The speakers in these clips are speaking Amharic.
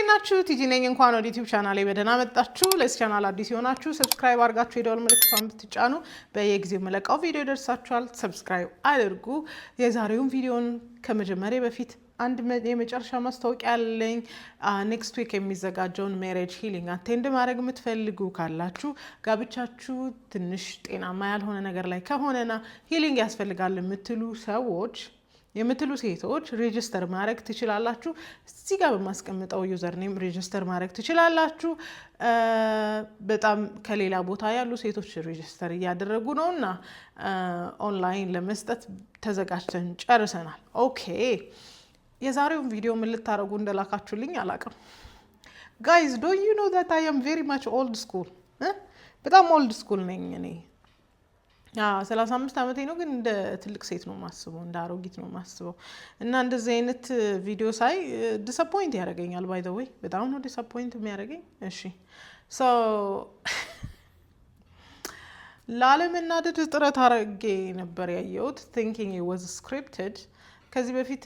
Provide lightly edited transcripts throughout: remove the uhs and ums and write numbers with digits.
ናችሁ ቲጂ ነኝ እንኳን ወደ ዩቲዩብ ቻናሌ በደህና መጣችሁ ለዚህ ቻናል አዲስ ሆናችሁ ሰብስክራይብ አድርጋችሁ የደወል ምልክቱን ብትጫኑ በየጊዜው መለቃው ቪዲዮ ይደርሳችኋል ሰብስክራይብ አድርጉ የዛሬውን ቪዲዮን ከመጀመሪያ በፊት አንድ የመጨረሻ ማስታወቂያ አለኝ ኔክስት ዊክ የሚዘጋጀውን ሜሬጅ ሂሊንግ አቴንድ ማድረግ የምትፈልጉ ካላችሁ ጋብቻችሁ ትንሽ ጤናማ ያልሆነ ነገር ላይ ከሆነና ሂሊንግ ያስፈልጋል የምትሉ ሴቶች ሬጂስተር ማድረግ ትችላላችሁ እዚህ ጋር በማስቀምጠው ዩዘር ኔም ሬጂስተር ማድረግ ትችላላችሁ በጣም ከሌላ ቦታ ያሉ ሴቶች ሬጂስተር እያደረጉ ነውና ኦንላይን ለመስጠት ተዘጋጅተን ጨርሰናል ኦኬ የዛሬውን ቪዲዮ ምን ልታረጉ እንደላካችሁልኝ አላቀም guys don't you know that I am very much old school በጣም old school ነኝ እኔ 35 አመቴ ነው ግን እንደ ትልቅ ሴት ነው ማስበው እንደ አሮጊት ነው ማስበው እና እንደዚህ አይነት ቪዲዮ ሳይ ዲስአፖይንት ያደርገኛል by the way በጣም ነው ዲስአፖይንት የሚያደርገኝ እሺ so ላለመናደድ ጥረት አድርጌ ነበር ያየሁት thinking it was scripted ከዚህ በፊት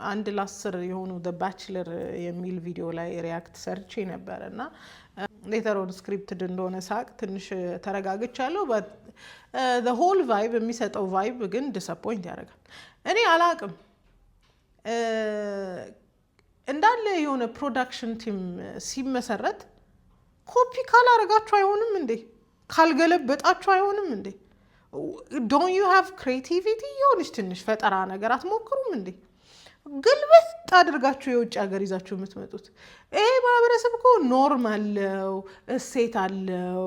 አንድ ለ10 የሆኑ the bachelor የሚል ቪዲዮ ላይ ሪያክት ሰርቼ ነበርና later on scripted እንደሆነ ሳቅ ትንሽ ተረጋግቻለሁ but the whole vibe የሚሰጠው vibe ግን disappoint ያደርጋል እኔ አላቅም እንዳለ የሆነ ፕሮዳክሽን ቲም ሲመሰረት ኮፒ ካላረጋችሁ አይሆንም እንዴ ካልገለበጣችሁ አይሆንም እንዴ don't you have creativity የሆነች ትንሽ ፈጠራ ነገር አትሞክሩም እንዴ ግልበት አድርጋችሁ የውጭ ሀገር ይዛችሁ የምትመጡት ይሄ ማህበረሰብ እኮ ኖርማል ነው እሴት አለው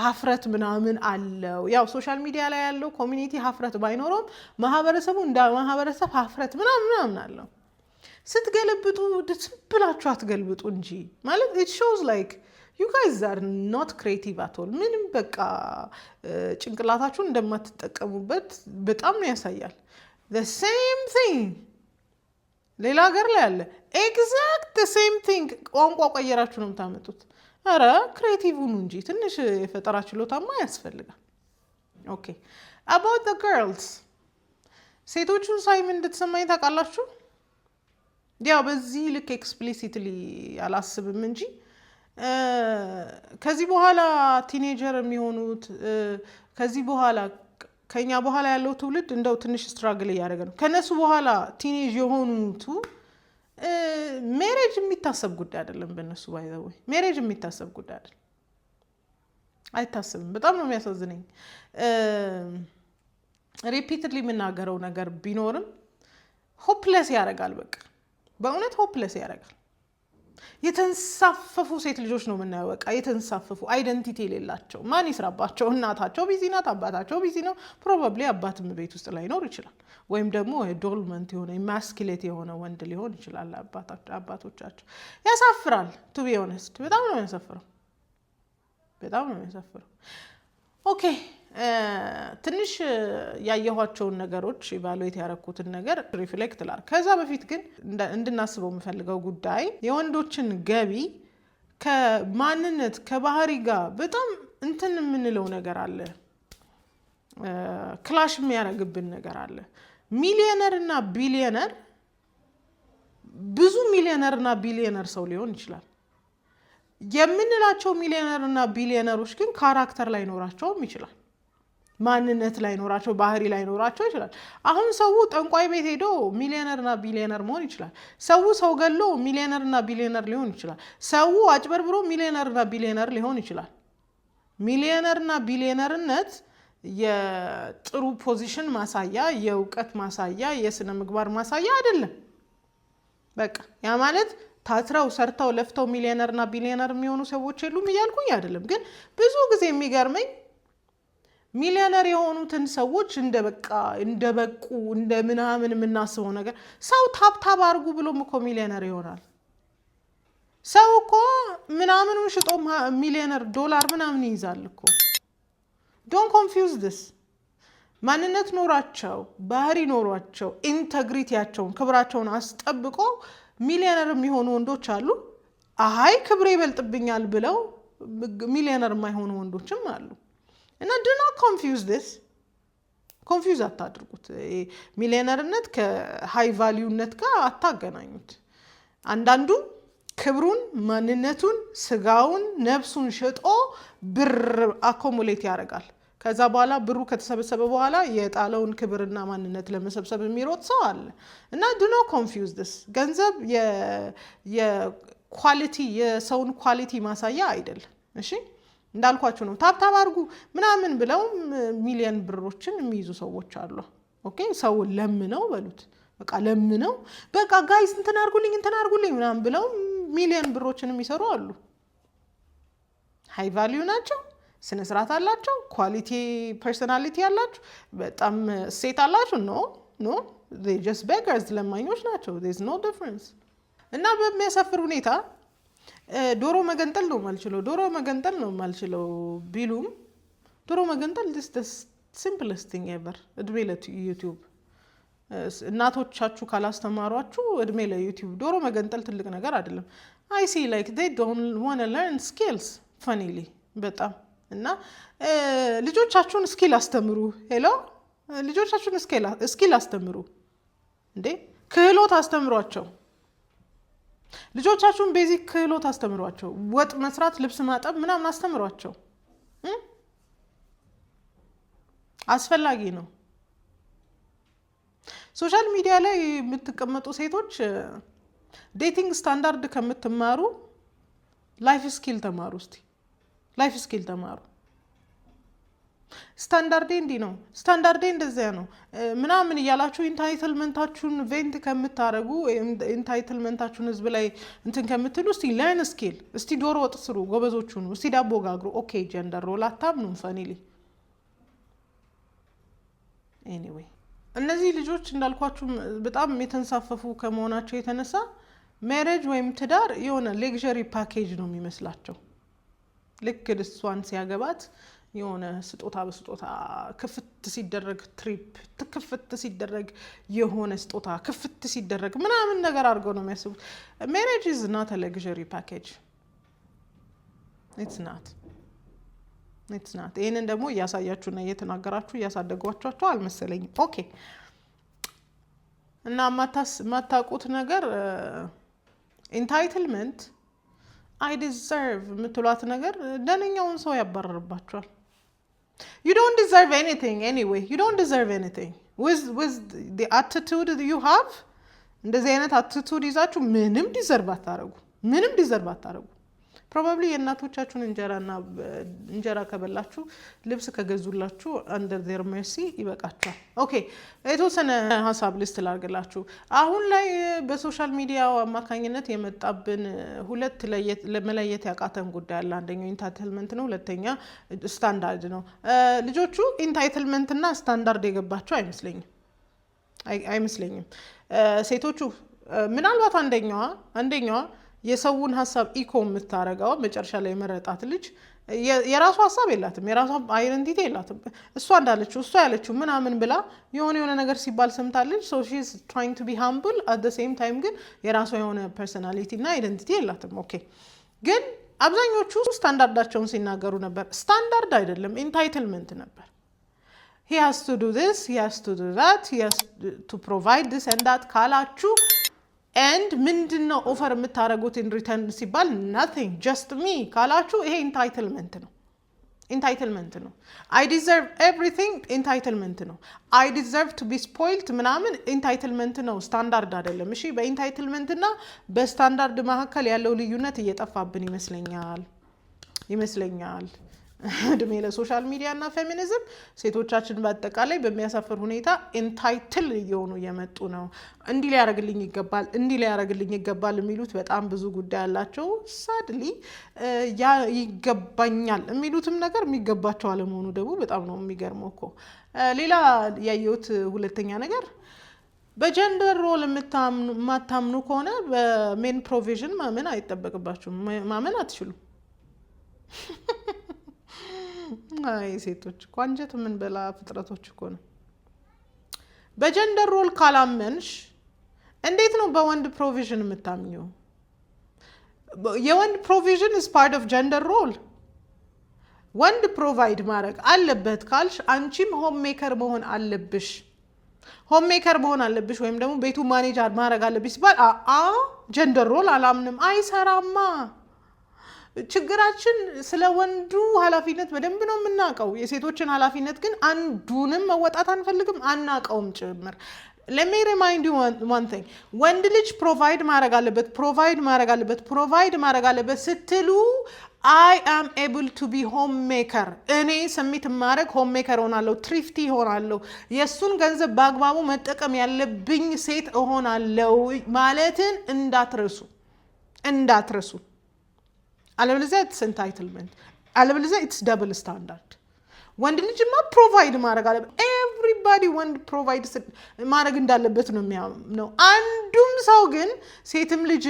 ሀፍረት ምናምን አለው ያው ሶሻል ሚዲያ ላይ ያለው ኮሚኒቲ ሀፍረት ባይኖርም ማህበረሰቡ እንደ ማህበረሰብ ሀፍረት ምናምን አለው ስትገለብጡ ብላችሁ አትገልብጡ እንጂ ማለት it shows like you guys are not creative at all ምንም በቃ ጭንቅላታችሁን እንደማትጠቀሙበት በጣም ነው ያሳያል the same thing ሌላ ሀገር ላይ አለ exact the same thing ቋንቋ ቀየራችሁ ነው የምታመጡት አረ ክሬቲቭ ሁኑ እንጂ ትንሽ የፈጠራ ችሎታማ ያስፈልጋል ኦኬ about the girls ሴቶቹን ሳይ ምን እንደተሰማኝ ታውቃላችሁ ያው በዚህ ልክ ኤክስፕሊሲትሊ አላስብም እንጂ ከዚህ በኋላ ቲኔጀር የሚሆኑት ከዚህ በኋላ ከኛ በኋላ ያለው ትውልድ እንደው ትንሽ ስትራግል ያደረገ ነው ከነሱ በኋላ ቲኔጅ የሆኑት ሜሬጅ የሚታሰብ ጉዳይ አይደለም በእነሱ ባይ ዘ ወይ ሜሬጅ የሚታሰብ ጉዳይ አይደለም አይታሰብም በጣም ነው የሚያሳዝነኝ ሪፒትድሊ የምናገረው ነገር ቢኖርም ሆፕለስ ያደርጋል በቃ በእውነት ሆፕለስ ያደርጋል የተንሳፈፉ ሴት ልጆች ነው የምናየው በቃ የተንሳፈፉ አይደንቲቲ የሌላቸው ማን ይስራባቸው እናታቸው ቢዚ ናት አባታቸው ቢዚ ነው ፕሮባብሊ አባትም ቤት ውስጥ ላይኖር ይችላል ወይም ደግሞ ዶልመንት የሆነ ማስኩሌት የሆነ ወንድ ሊሆን ይችላል አባቶቻቸው ያሳፍራል ቱ ቢ ኦነስት በጣም ነው የሚያሳፍረው ኦኬ ትንሽ ያየኋቸውን ነገሮች ኢቫሉዌት ያረኩትን ነገር ሪፍሌክት ላር ከዛ በፊት ግን እንድናስበው የምፈልገው ጉዳይ የወንዶችን ገቢ ከማንነት ከባህሪ ጋር በጣም እንትን የምንለው ነገር አለ ክላሽ የሚያረግብን ነገር አለ ሚሊዮነር እና ቢሊዮነር ብዙ ሚሊዮነር እና ቢሊዮነር ሰው ሊሆን ይችላል የምንላቸው ሚሊዮነር እና ቢሊዮነሮች ግን ካራክተር ላይ ኖራቸውም ይችላል ማንነት ላይ ኖራቸው ባህሪ ላይ ኖራቸው ይችላል አሁን ሰው ጠንቋይ ቤት ሄዶ ሚሊዮነርና ቢሊዮነር መሆን ይችላል ሰው ገሎ ሚሊዮነርና ቢሊዮነር ሊሆን ይችላል ሰው አጭበርብሮ ሚሊዮነርና ቢሊዮነር ሊሆን ይችላል ሚሊዮነርና ቢሊዮነርነት የጥሩ ፖዚሽን ማሳያ የእውቀት ማሳያ የስነ ምግባር ማሳያ አይደለም በቃ ያ ማለት ታትረው ሰርተው ለፍተው ሚሊዮነርና ቢሊዮነር የሚሆኑ ሰዎች የሉም እያልኩኝ አይደለም ግን ብዙ ጊዜ የሚገርመኝ ሚሊዮነር የሆኑትን ሰዎች እንደበቁ እንደምናምን የምናስበው ነገር ሰው ታፕታብ አድርጉ ብሎም እኮ ሚሊዮነር ይሆናል ሰው እኮ ምናምኑን ሽጦ ሚሊዮነር ዶላር ምናምን ይይዛል እኮ don't confuse this ማንነት ኖራቸው ባህሪ ኖሯቸው ኢንተግሪቲያቸውን ክብራቸውን አስጠብቆ ሚሊዮነር የሚሆኑ ወንዶች አሉ አይ ክብሬ ይበልጥብኛል ብለው ሚሊዮነር የማይሆኑ ወንዶችም አሉ እና do not confuse this confuse አታድርጉት ሚሊዮነርነት ከሃይ ቫልዩነት ጋር አታገናኙት አንዳንዱ ክብሩን ማንነቱን ስጋውን ነፍሱን ሽጦ ብር አኮሙሌት ያደርጋል ከዛ በኋላ ብሩ ከተሰበሰበ በኋላ የጣለውን ክብርና ማንነት ለመሰብሰብ የሚሮጥ ሰው አለ እና do not confuse this ገንዘብ የኳሊቲ የሰውን ኳሊቲ ማሳያ አይደለም እሺ እንዳልኳችሁ ነው ታብታብ አድርጉ ምናምን ብለው ሚሊዮን ብሮችን የሚይዙ ሰዎች አሉ ኦኬ ሰው ለምነው በሉት በቃ ለምነው በቃ ጋይስ እንትን አድርጉልኝ ምናምን ብለው ሚሊዮን ብሮችን የሚሰሩ አሉ ሃይ ቫልዩ ናቸው ስነ ስርዓት አላቸው ኳሊቲ ፐርሰናሊቲ አላቸው በጣም ሴት አላቸው ኖ they just beggars ለማኞች ናቸው there's no difference እና በሚያሳፍር ሁኔታ ዶሮ መገንጠል ነው ማልችለው ቢሉም ዶሮ መገንጠል this the simplest thing ever እድሜ ለዩቲዩብ እናቶቻችሁ ካላስተማሯችሁ እድሜ ለዩቲዩብ ዶሮ መገንጠል ትልቅ ነገር አይደለም I see like they don't want to learn skills funnily በጣም እና ልጆቻችሁን ስኪል አስተምሩ ሄሎ ልጆቻችሁን ስኪል አስተምሩ እንዴ ክህሎት አስተምሯቸው ልጆቻችሁን ቤዚክ ክህሎት አስተምሯቸው ወጥ መስራት ልብስ ማጠብ ምናምን አስተምሯቸው አስፈላጊ ነው ሶሻል ሚዲያ ላይ የምትቀመጡ ሴቶች ዴቲንግ ስታንዳርድ ከምትማሩ ላይፍ ስኪል ተማሩ እስቲ ላይፍ ስኪል ተማሩ ስታንዳርዴ እንዲህ ነው ስታንዳርዴ እንደዚያ ነው ምናምን እያላችሁ ኢንታይትልመንታችሁን ቬንት ከምታረጉ ኢንታይትልመንታችሁን ህዝብ ላይ እንትን ከምትሉ እስቲ ለርን ስኪል እስቲ ዶሮ ወጥ ስሩ ጎበዞቹን እስቲ ዳቦ ጋግሩ ኦኬ ጀንደር ሮል አታምኑም ፈኒሊ ኤኒዌይ እነዚህ ልጆች እንዳልኳችሁ በጣም የተንሳፈፉ ከመሆናቸው የተነሳ ሜሬጅ ወይም ትዳር የሆነ ሌክዠሪ ፓኬጅ ነው የሚመስላቸው ልክ እሷን ሲያገባት የሆነ ስጦታ በስጦታ ክፍት ሲደረግ ትሪፕ ክፍት ሲደረግ የሆነ ስጦታ ክፍት ሲደረግ ምናምን ነገር አድርገው ነው የሚያስቡት ሜሬጅ is not a luxury package it's not ይሄንን ደግሞ እያሳያችሁና እየተናገራችሁ እያሳደጓችሁ አልመሰለኝም ኦኬ እና ማታውቁት ነገር ኢንታይትልመንት I deserve የምትሏት ነገር ደነኛውን ሰው ያባረርባችኋል you don't deserve anything anyway you don't deserve anything with the attitude that you have እንደዚህ አይነት attitude ይዛችሁ ምንም ዲዘርቭ አታረጉ probably የእናቶቻችሁን እንጀራ ከበላችሁ ልብስ ከገዙላችሁ under their mercy ይበቃችኋል ኦኬ የተወሰነ ሐሳብ ሊስት ላድርግላችሁ አሁን ላይ በሶሻል ሚዲያ አማካኝነት የመጣብን ሁለት ለመለየት ያቃተን ጉዳይ አለ አንደኛው ኢንታይትልመንት ነው ሁለተኛ ስታንዳርድ ነው ልጆቹ ኢንታይትልመንት እና ስታንዳርድ የገባቸው አይመስለኝም ሴቶቹ ምናልባት አንደኛዋ የሰውን ሐሳብ ኢኮ የምታረጋው መጨረሻ ላይ መረጣት ልጅ የራሱ ሐሳብ የላትም የራሱ አይደንቲቲ የላትም እሷ እንዳለችው እሷ ያለችው ምናምን ብላ የሆነ ነገር ሲባል ሰምታለች so she is trying to be humble at the same time ግን የራሱ የሆነ ፐርሰናሊቲ እና አይደንቲቲ የላትም ኦኬ ግን አብዛኞቹ ስታንዳርዳቸውን ሲናገሩ ነበር ስታንዳርድ አይደለም ኢንታይትልመንት ነበር he has to do this he has to do that he has to provide this and that ካላችሁ and ምንድነው ኦፈር የምታረጉት in return ሲባል nothing just me ካላችሁ ይሄ ኢንታይትልመንት ነው I deserve everything ኢንታይትልመንት ነው I deserve to be spoiled ምናምን ኢንታይትልመንት ነው ስታንዳርድ አይደለም እሺ በኢንታይትልመንት እና በስታንዳርድ መካከል ያለው ልዩነት እየጠፋብን ይመስለኛል እድሜ ለሶሻል ሚዲያ እና ፌሚኒዝም ሴቶቻችን በአጠቃላይ በሚያሳፍር ሁኔታ ኢንታይትል እየሆኑ እየመጡ ነው እንዲህ ሊያረግልኝ ይገባል የሚሉት በጣም ብዙ ጉዳይ አላቸው ሳድሊ ይገባኛል የሚሉትም ነገር የሚገባቸው አለመሆኑ ደግሞ በጣም ነው የሚገርመው እኮ ሌላ ያየሁት ሁለተኛ ነገር በጀንደር ሮል የማታምኑ ከሆነ በሜን ፕሮቪዥን ማመን አይጠበቅባችሁም ማመን አትችሉም አይ ሴቶች ቋንጀት ምን በላ ፍጥረቶች እኮ ነው በጀንደር ሮል ካላመንሽ እንዴት ነው በወንድ ፕሮቪዥን የምታምኚው የወንድ ፕሮቪዥን is part of gender role ወንድ ፕሮቫይድ ማድረግ አለበት ካልሽ አንቺም ሆም ሜከር መሆን አለብሽ ወይም ደግሞ ቤቱ ማኔጅ ማድረግ አለብሽ ሲባል ጀንደር ሮል አላምንም፣ አይሰራማ። ችግራችን ስለ ወንዱ ኃላፊነት በደንብ ነው የምናውቀው፣ የሴቶችን ኃላፊነት ግን አንዱንም መወጣት አንፈልግም፣ አናውቀውም ጭምር። let me remind you one thing ወንድ ልጅ ፕሮቫይድ ማድረግ አለበት ስትሉ I am able to be homemaker እኔ ሰሚት ማድረግ ሆምሜከር ሆናለሁ፣ ትሪፍቲ ሆናለሁ፣ የሱን ገንዘብ በአግባቡ መጠቀም ያለብኝ ሴት ሆናለሁ ማለትን እንዳትረሱ። አለበለዚያ it's entitlement፣ አለበለዚያ it's double standard። ወንድ ልጅማ ፕሮቫይድ ማድረግ አለበት። ኤቭሪባዲ ወንድ ፕሮቫይድ ማድረግ እንዳለበት ነው የሚያምነው። አንዱም ሰው ግን ሴትም ልጅ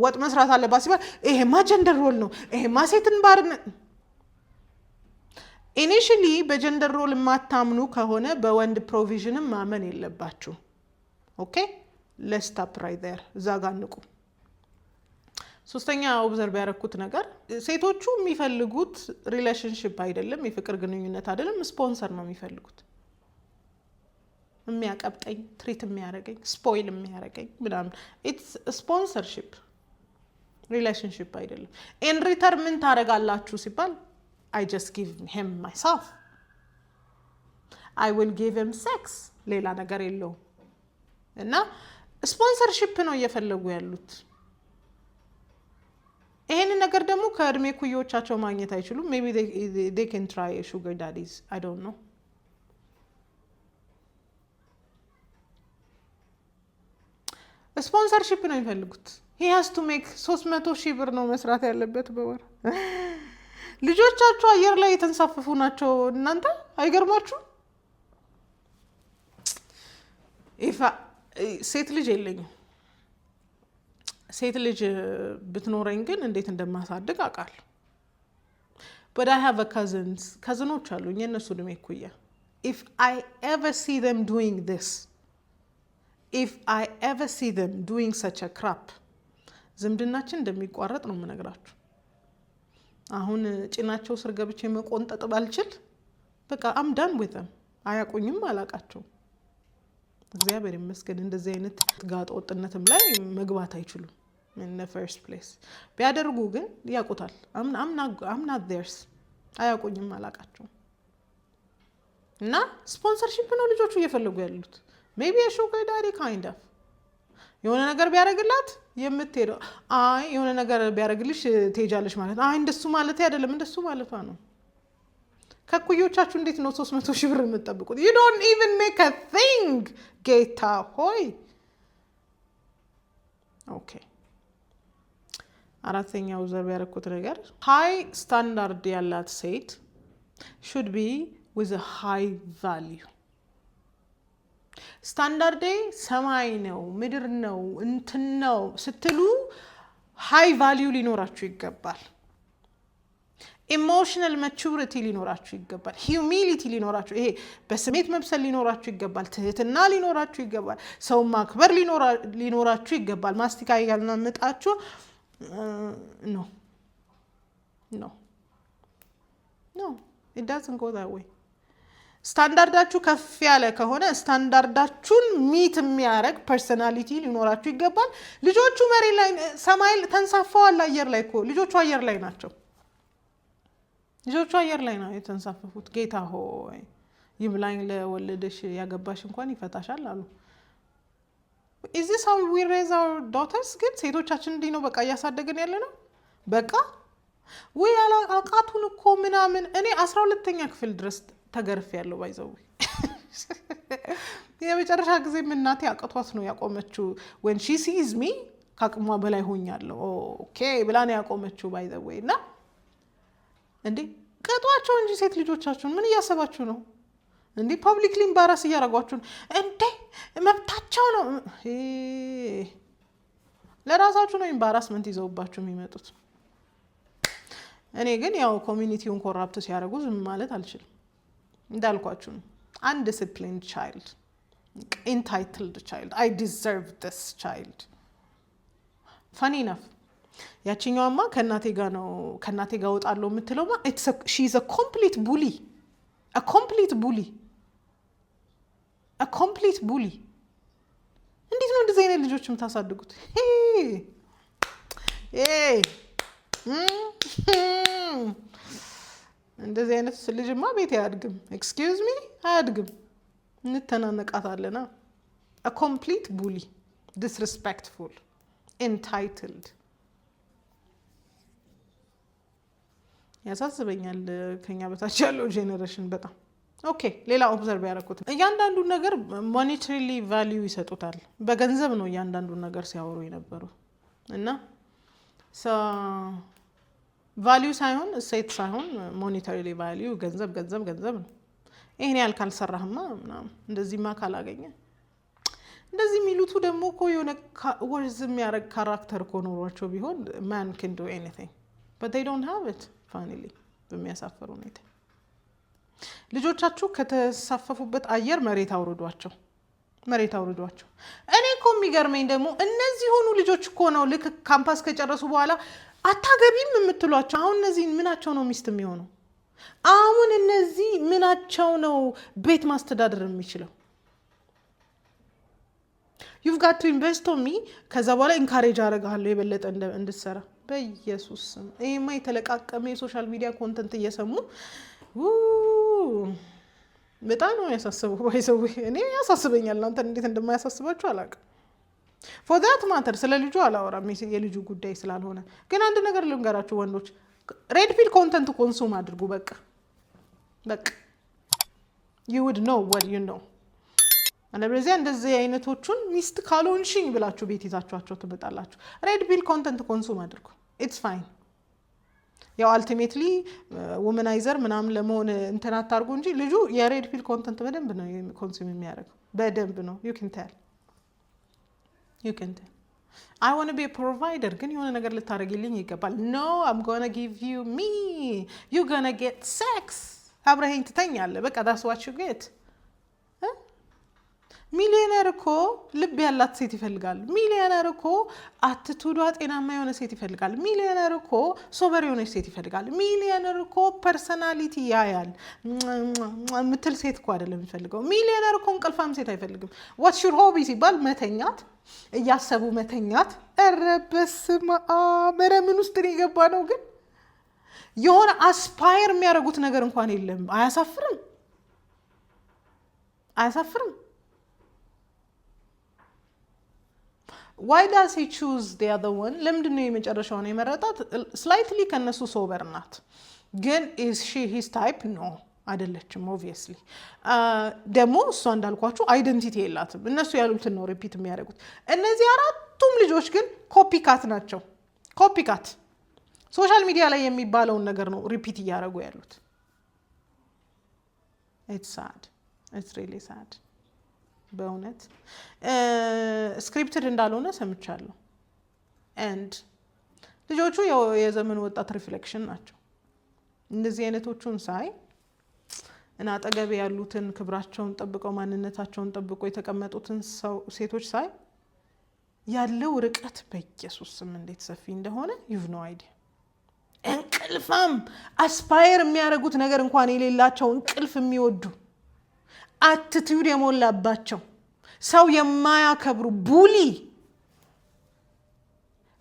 ወጥ መስራት አለባት ሲባል ይሄማ ጀንደር ሮል ነው፣ ይሄማ ሴትን ባርነት። ኢኒሺሊ በጀንደር ሮል የማታምኑ ከሆነ በወንድ ፕሮቪዥንም ማመን የለባችሁ። ኦኬ ሌትስ ስቶፕ ራይት ዜር፣ እዛ ጋር ንቁ። ሶስተኛ ኦብዘርቭ ያደረኩት ነገር ሴቶቹ የሚፈልጉት ሪሌሽንሺፕ አይደለም፣ የፍቅር ግንኙነት አይደለም፣ ስፖንሰር ነው የሚፈልጉት። የሚያቀብጠኝ፣ ትሪት የሚያደርገኝ፣ ስፖይል የሚያደርገኝ ምናምን፣ ኢትስ ስፖንሰርሺፕ፣ ሪሌሽንሺፕ አይደለም። ኢን ሪተርን ምን ታደርጋላችሁ ሲባል I just give him myself, I will give him sex፣ ሌላ ነገር የለውም። እና ስፖንሰርሺፕ ነው እየፈለጉ ያሉት። ይሄንን ነገር ደግሞ ከእድሜ ኩዮቻቸው ማግኘት አይችሉም። maybe they can try sugar daddies, I don't know። ስፖንሰርሺፕ ነው የሚፈልጉት። he has to make 300,000 ብር ነው መስራት ያለበት በወር። ልጆቻቸው አየር ላይ የተንሳፈፉ ናቸው። እናንተ አይገርማችሁ? ሴት ልጅ የለኝም። ሴት ልጅ ብትኖረኝ ግን እንዴት እንደማሳድግ አውቃለሁ። but I have a ከዝኖች አሉኝ የእነሱ እድሜ እኩያ። if I ever see them doing this, if I ever see them doing such a crap፣ ዝምድናችን እንደሚቋረጥ ነው የምነግራችሁ። አሁን ጭናቸው ስር ገብቼ መቆንጠጥ ባልችል በቃ I'm done with them። አያቁኝም፣ አላቃቸውም። እግዚአብሔር ይመስገን እንደዚህ አይነት ጋጥ ወጥነትም ላይ መግባት አይችሉም in the first place። ቢያደርጉ ግን ያውቁታል። I'm not theirs። አያቁኝም፣ አላቃቸውም። እና ስፖንሰርሺፕ ነው ልጆቹ እየፈለጉ ያሉት። maybe a sugar daddy kind of የሆነ ነገር ቢያደርግላት የምትሄደው አይ የሆነ ነገር ቢያደርግልሽ ትሄጃለሽ ማለት አይ እንደሱ ማለት አይደለም፣ እንደሱ ማለቷ ነው። ከኩዮቻችሁ እንዴት ነው 300,000 ብር የምትጠብቁት? you don't even make a thing ጌታ ሆይ። ኦኬ አራተኛው ዘርብ ያደረኩት ነገር ሃይ ስታንዳርድ ያላት ሴት should be with a high value። ስታንዳርዴ ሰማይ ነው ምድር ነው እንትን ነው ስትሉ ሃይ ቫልዩ ሊኖራችሁ ይገባል። ኢሞሽናል ማቹሪቲ ሊኖራችሁ ይገባል። ሂዩሚሊቲ ሊኖራችሁ፣ ይሄ በስሜት መብሰል ሊኖራችሁ ይገባል። ትህትና ሊኖራችሁ ይገባል። ሰው ማክበር ሊኖራችሁ ይገባል። ማስቲካ ያልናምጣችሁ no it doesn't go that way። ስታንዳርዳችሁ ከፍ ያለ ከሆነ ስታንዳርዳችሁን ሚት የሚያደርግ ፐርሰናሊቲ ሊኖራችሁ ይገባል። ልጆቹ መሬት ላይ ሰማይ ተንሳፈዋል። አየር ላይ እኮ ልጆቹ አየር ላይ ናቸው። ልጆቹ አየር ላይ ነው የተንሳፈፉት። ጌታ ሆይ ይብላኝ ለወለደሽ ያገባሽ እንኳን ይፈታሻል አሉ። is this how we raise our daughters? ግን ሴቶቻችን እንዲህ ነው በቃ እያሳደገን ያለ ነው። በቃ ወይ አቃቱን እኮ ምናምን። እኔ 12ኛ ክፍል ድረስ ተገርፍ ያለው ባይዘው የመጨረሻ ጊዜ እናቴ አቅቷት ነው ያቆመችው። when she sees me ካቅሟ በላይ ሆኛለሁ ኦኬ ብላ ነው ያቆመችው ባይዘው። እና እንዴ ቀጧቸው እንጂ ሴት ልጆቻችሁን ምን እያሰባችሁ ነው እንዴ? ፐብሊክሊ ኢምባራስ እያደረጓችሁ እንዴ? መብታቸው ነው። ለራሳችሁ ነው ኢምባራስመንት ይዘውባችሁ የሚመጡት። እኔ ግን ያው ኮሚኒቲውን ኮራፕት ሲያደርጉ ዝም ማለት አልችልም። እንዳልኳችሁ ነው undisciplined child, entitled child, I deserve this child። funny enough ያቺኛውማ ከናቴ ጋር ነው ከናቴ ጋር ወጣለው የምትለውማ she's a complete bully, a complete bully እንዴት ነው እንደዚህ አይነት ልጆች የምታሳድጉት? እንደዚህ አይነት ልጅማ ቤት አያድግም። ኤክስኪውዝ ሚ አያድግም። እንተናነቃታለና a complete bully, disrespectful, entitled ያሳስበኛል ከኛ በታች ያለው ጄነሬሽን በጣም። ኦኬ ሌላ ኦብዘርቭ ያደረኩት እያንዳንዱን ነገር ሞኔታሪሊ ቫልዩ ይሰጡታል። በገንዘብ ነው እያንዳንዱን ነገር ሲያወሩ የነበሩ እና ቫልዩ ሳይሆን እሴት ሳይሆን ሞኔታሪሊ ቫልዩ ገንዘብ ገንዘብ ገንዘብ ነው። ይሄን ያህል ካልሰራህማ ምናምን እንደዚህማ ካላገኘ እንደዚህ የሚሉቱ ደግሞ እኮ የሆነ ወርዝ የሚያደርግ ካራክተር እኮ ኖሯቸው ቢሆን man can do anything but they don't have it finally በሚያሳፍር ሁኔታ ልጆቻችሁ ከተሳፈፉበት አየር መሬት አውርዷቸው። እኔ እኮ የሚገርመኝ ደግሞ እነዚህ ሆኑ ልጆች እኮ ነው ልክ ካምፓስ ከጨረሱ በኋላ አታገቢም የምትሏቸው። አሁን እነዚህ ምናቸው ነው ሚስት የሚሆነው? አሁን እነዚህ ምናቸው ነው ቤት ማስተዳደር የሚችለው? you've got to invest on me ከዛ በኋላ ኢንካሬጅ አደርጋለሁ የበለጠ እንድትሰራ በኢየሱስ ስም። ይሄማ የተለቃቀመ የሶሻል ሚዲያ ኮንተንት እየሰሙ በጣም ነው ያሳስበው። ባይዘው እኔ ያሳስበኛል። እናንተ እንዴት እንደማያሳስባችሁ አላውቅም። for that matter ስለ ልጁ አላወራም የልጁ ጉዳይ ስላልሆነ። ግን አንድ ነገር ልንገራችሁ ወንዶች፣ ሬድ ፒል ኮንተንት ኮንሱም አድርጉ። በቃ you would know what you know። አለበለዚያ እንደዚህ አይነቶቹን ሚስት ካልሆንሽኝ ብላችሁ ቤት ይዛችኋቸው ትመጣላችሁ። ሬድ ፒል ኮንተንት ኮንሱም አድርጉ። it's fine። ያው አልቲሜትሊ ወመናይዘር ምናምን ለመሆን እንትን አታርጉ እንጂ ልጁ የሬድ ፒል ኮንተንት በደንብ ነው ኮንሱም የሚያደርገው። በደንብ ነው። you can tell I want to be a provider ግን የሆነ ነገር ልታረግልኝ ይገባል። no I'm going to give you me, you're going to get sex። አብረኸኝ ትተኛለህ። በቃ that's what you get። ሚሊዮነር እኮ ልብ ያላት ሴት ይፈልጋል። ሚሊዮነር እኮ አትቱዷ ጤናማ የሆነ ሴት ይፈልጋል። ሚሊዮነር እኮ ሶበር የሆነች ሴት ይፈልጋል። ሚሊዮነር እኮ ፐርሰናሊቲ ያያል ምትል ሴት እኮ አይደለም የሚፈልገው። ሚሊዮነር እኮ እንቅልፋም ሴት አይፈልግም። what's your hobby ሲባል መተኛት፣ እያሰቡ መተኛት። ኧረ በስመ አብ! ኧረ ምን ውስጥ ነው የገባ ነው? ግን የሆነ አስፓየር የሚያደርጉት ነገር እንኳን የለም። አያሳፍርም? why does he choose the other one? ለምንድን ነው የመጨረሻውን የመረጣት? ስላይትሊ ከነሱ ሶበር ናት። ግን is she his type? no አይደለችም። obviously ደግሞ እሷ እንዳልኳችሁ አይደንቲቲ የላትም። እነሱ ያሉትን ነው ሪፒት የሚያደርጉት። እነዚህ አራቱም ልጆች ግን ኮፒካት ናቸው። ኮፒካት ሶሻል ሚዲያ ላይ የሚባለውን ነገር ነው ሪፒት እያደረጉ ያሉት። it's sad, it's really sad። በእውነት ስክሪፕትድ እንዳልሆነ ሰምቻለሁ። and ልጆቹ የዘመኑ ወጣት ሪፍሌክሽን ናቸው። እንደዚህ አይነቶቹን ሳይ እና አጠገብ ያሉትን ክብራቸውን ጠብቀው ማንነታቸውን ጠብቀው የተቀመጡትን ሴቶች ሳይ ያለው ርቀት በኢየሱስ ስም እንዴት ሰፊ እንደሆነ you've no idea። እንቅልፋም አስፓየር የሚያደርጉት ነገር እንኳን የሌላቸው እንቅልፍ የሚወዱ አቲቲዩድ የሞላባቸው ሰው የማያከብሩ ቡሊ።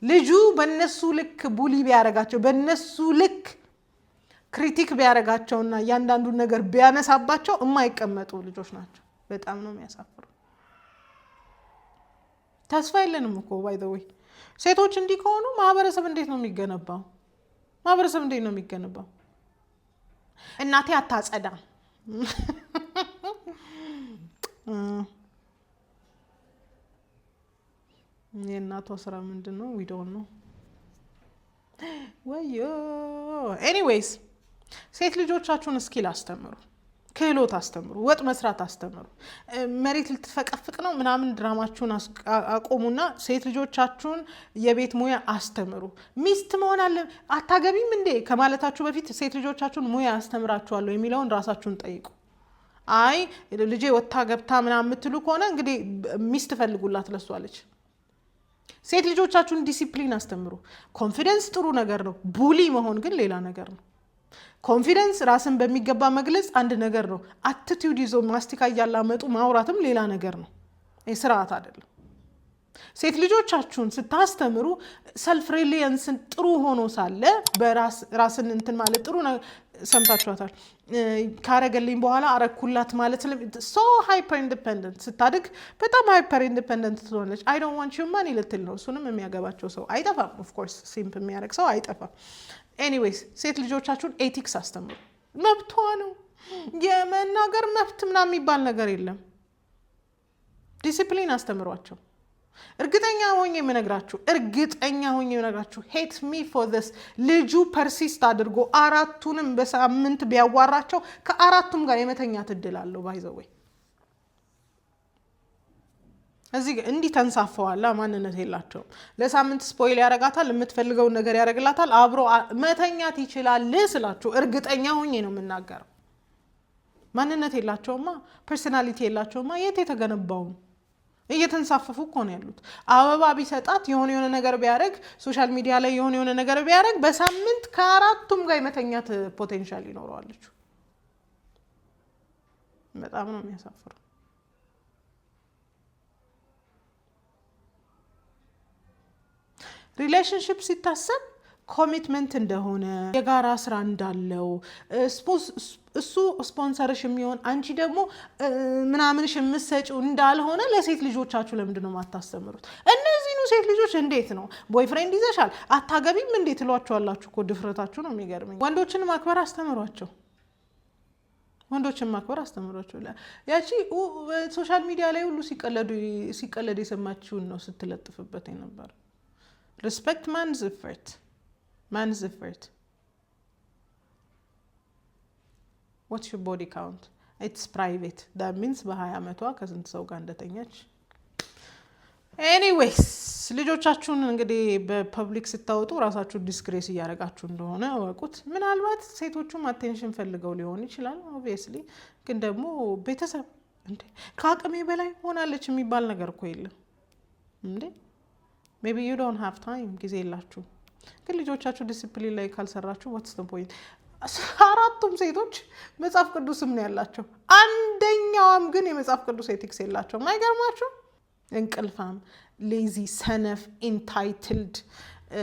ልጁ በእነሱ ልክ ቡሊ ቢያደርጋቸው በእነሱ ልክ ክሪቲክ ቢያደርጋቸውና እያንዳንዱን ነገር ቢያነሳባቸው የማይቀመጡ ልጆች ናቸው። በጣም ነው የሚያሳፍሩ። ተስፋ የለንም እኮ by the way። ሴቶች እንዲህ ከሆኑ ማህበረሰብ እንዴት ነው የሚገነባው? እናቴ አታጸዳም። የእናቷ ስራ ምንድን ነው? we don't know። ወዮ ኤኒዌይስ ሴት ልጆቻችሁን ስኪል አስተምሩ፣ ክህሎት አስተምሩ፣ ወጥ መስራት አስተምሩ። መሬት ልትፈቀፍቅ ነው ምናምን ድራማችሁን አቆሙና ሴት ልጆቻችሁን የቤት ሙያ አስተምሩ። ሚስት መሆን አለ አታገቢም እንዴ ከማለታችሁ በፊት ሴት ልጆቻችሁን ሙያ አስተምራችኋለሁ የሚለውን ራሳችሁን ጠይቁ። አይ ልጄ ወጣ ገብታ ምናምን የምትሉ ከሆነ እንግዲህ ሚስት ፈልጉላት ለሷለች። ሴት ልጆቻችሁን ዲሲፕሊን አስተምሩ። ኮንፊደንስ ጥሩ ነገር ነው። ቡሊ መሆን ግን ሌላ ነገር ነው። ኮንፊደንስ ራስን በሚገባ መግለጽ አንድ ነገር ነው። አቲቲዩድ ይዞ ማስቲካ እያላመጡ ማውራትም ሌላ ነገር ነው። ስርዓት አይደለም። ሴት ልጆቻችሁን ስታስተምሩ ሰልፍ ሪሊየንስን ጥሩ ሆኖ ሳለ በራስን እንትን ማለት ጥሩ ነው። ሰምታችኋታል። ካረገልኝ በኋላ አረኩላት ማለት ሶ ሃይፐር ኢንዲፔንደንት ስታድግ በጣም ሃይፐር ኢንዲፔንደንት ትሆነች። አይ ዶንት ዋንት ዩ ማኒ ልትል ነው። እሱንም የሚያገባቸው ሰው አይጠፋም። ኦፍ ኮርስ ሲምፕ የሚያደርግ ሰው አይጠፋም። ኤኒዌይስ ሴት ልጆቻችሁን ኤቲክስ አስተምሩ። መብቷ ነው። የመናገር መብት ምናምን የሚባል ነገር የለም። ዲሲፕሊን አስተምሯቸው። እርግጠኛ ሆኜ የምነግራችሁ ሄት ሚ ፎር ዚስ ልጁ ፐርሲስት አድርጎ 4ቱንም በሳምንት ቢያዋራቸው ከ4ቱም ጋር የመተኛት እድል አለው። ባይዘወይ እዚህ እንዲህ ተንሳፈዋላ ማንነት የላቸውም። ለሳምንት ስፖይል ያረጋታል፣ የምትፈልገውን ነገር ያረግላታል፣ አብሮ መተኛት ይችላል ስላችሁ እርግጠኛ ሆኜ ነው የምናገረው። ማንነት የላቸውማ፣ ፐርሰናሊቲ የላቸውማ። የት የተገነባው እየተንሳፈፉ እኮ ነው ያሉት። አበባ ቢሰጣት የሆነ ነገር ቢያደርግ ሶሻል ሚዲያ ላይ የሆነ ነገር ቢያደርግ በሳምንት ከ4ቱም ጋር የመተኛት ፖቴንሻል ይኖረዋለች። በጣም ነው የሚያሳፍረው። ሪሌሽንሺፕ ሲታሰብ ኮሚትመንት እንደሆነ የጋራ ስራ እንዳለው እሱ ስፖንሰርሽ የሚሆን አንቺ ደግሞ ምናምንሽ የምትሰጪው እንዳልሆነ ለሴት ልጆቻችሁ ለምንድን ነው የማታስተምሩት? እነዚህኑ ሴት ልጆች እንዴት ነው ቦይፍሬንድ ይዘሻል አታገቢም እንዴት ትሏቸዋላችሁ እኮ። ድፍረታችሁ ነው የሚገርመኝ። ወንዶችን ማክበር አስተምሯቸው። ያቺ ሶሻል ሚዲያ ላይ ሁሉ ሲቀለድ የሰማችሁን ነው ስትለጥፍበት የነበረ። ሪስፔክት ማንስ ኢፈርት What's your body count? It's private. That means በ20 ዓመቷ ከስንት ሰው ጋር እንደተኛች። ኤኒዌይስ ልጆቻችሁን እንግዲህ በፐብሊክ ስታወጡ ራሳችሁ ዲስክሬስ እያደረጋችሁ እንደሆነ ወቁት። ምናልባት ሴቶቹም አቴንሽን ፈልገው ሊሆን ይችላል ኦብቪየስሊ። ግን ደግሞ ቤተሰብ እንዴ ከአቅሜ በላይ ሆናለች የሚባል ነገር እኮ የለም እንዴ። maybe you don't have time ጊዜ የላችሁ። ግን ልጆቻችሁ ዲሲፕሊን ላይ ካልሰራችሁ what's the point? 4ቱም ሴቶች መጽሐፍ ቅዱስም ነው ያላቸው። አንደኛዋም ግን የመጽሐፍ ቅዱስ ኤቲክስ የላቸውም። አይገርማችሁ? እንቅልፋም፣ ሌዚ፣ ሰነፍ፣ ኢንታይትልድ፣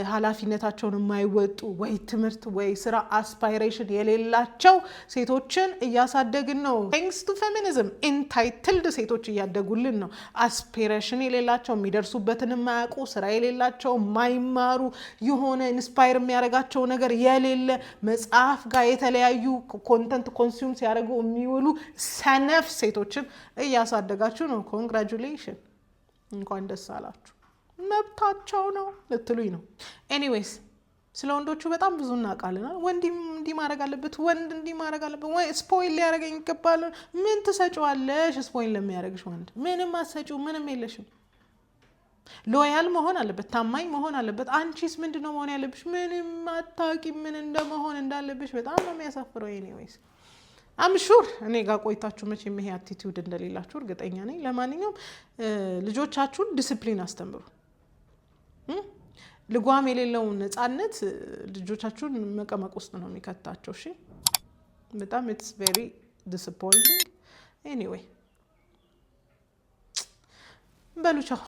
ኃላፊነታቸውን የማይወጡ ወይ ትምህርት ወይ ስራ አስፓይሬሽን የሌላቸው ሴቶችን እያሳደግን ነው። ቴንክስ ቱ ፌሚኒዝም ኢንታይትልድ ሴቶች እያደጉልን ነው። አስፒሬሽን የሌላቸው፣ የሚደርሱበትን የማያውቁ፣ ስራ የሌላቸው፣ የማይማሩ፣ የሆነ ኢንስፓየር የሚያደርጋቸው ነገር የሌለ፣ መጽሐፍ ጋር የተለያዩ ኮንተንት ኮንሱም ሲያደርጉ የሚውሉ ሰነፍ ሴቶችን እያሳደጋችሁ ነው። ኮንግራጁሌሽን፣ እንኳን ደስ አላችሁ። መብታቸው ነው ልትሉኝ ነው። ኤኒዌይስ ስለ ወንዶቹ በጣም ብዙ እናውቃለን። ወንድ እንዲህ ማድረግ አለበት፣ ወንድ እንዲህ ማድረግ አለበት፣ ወይ ስፖይል ሊያደርገኝ ይገባል። ምን ትሰጪዋለሽ? ስፖይል ለሚያደርግሽ ወንድ ምንም አትሰጪው፣ ምንም የለሽም። ሎያል መሆን አለበት፣ ታማኝ መሆን አለበት። አንቺስ ምንድነው መሆን ያለብሽ? ምንም አታውቂም ምን እንደመሆን እንዳለብሽ። በጣም ነው የሚያሳፍረው። ኤኒዌይስ አምሹር እኔ ጋር ቆይታችሁ መቼም ይሄ አቲቲዩድ እንደሌላችሁ እርግጠኛ ነኝ። ለማንኛውም ልጆቻችሁን ዲሲፕሊን አስተምሩ። ልጓም የሌለውን ነፃነት ልጆቻችሁን መቀመቅ ውስጥ ነው የሚከታቸው። እሺ በጣም ኢትስ ቬሪ ዲስአፖይንቲንግ። ኤኒዌይ በሉ ቻው።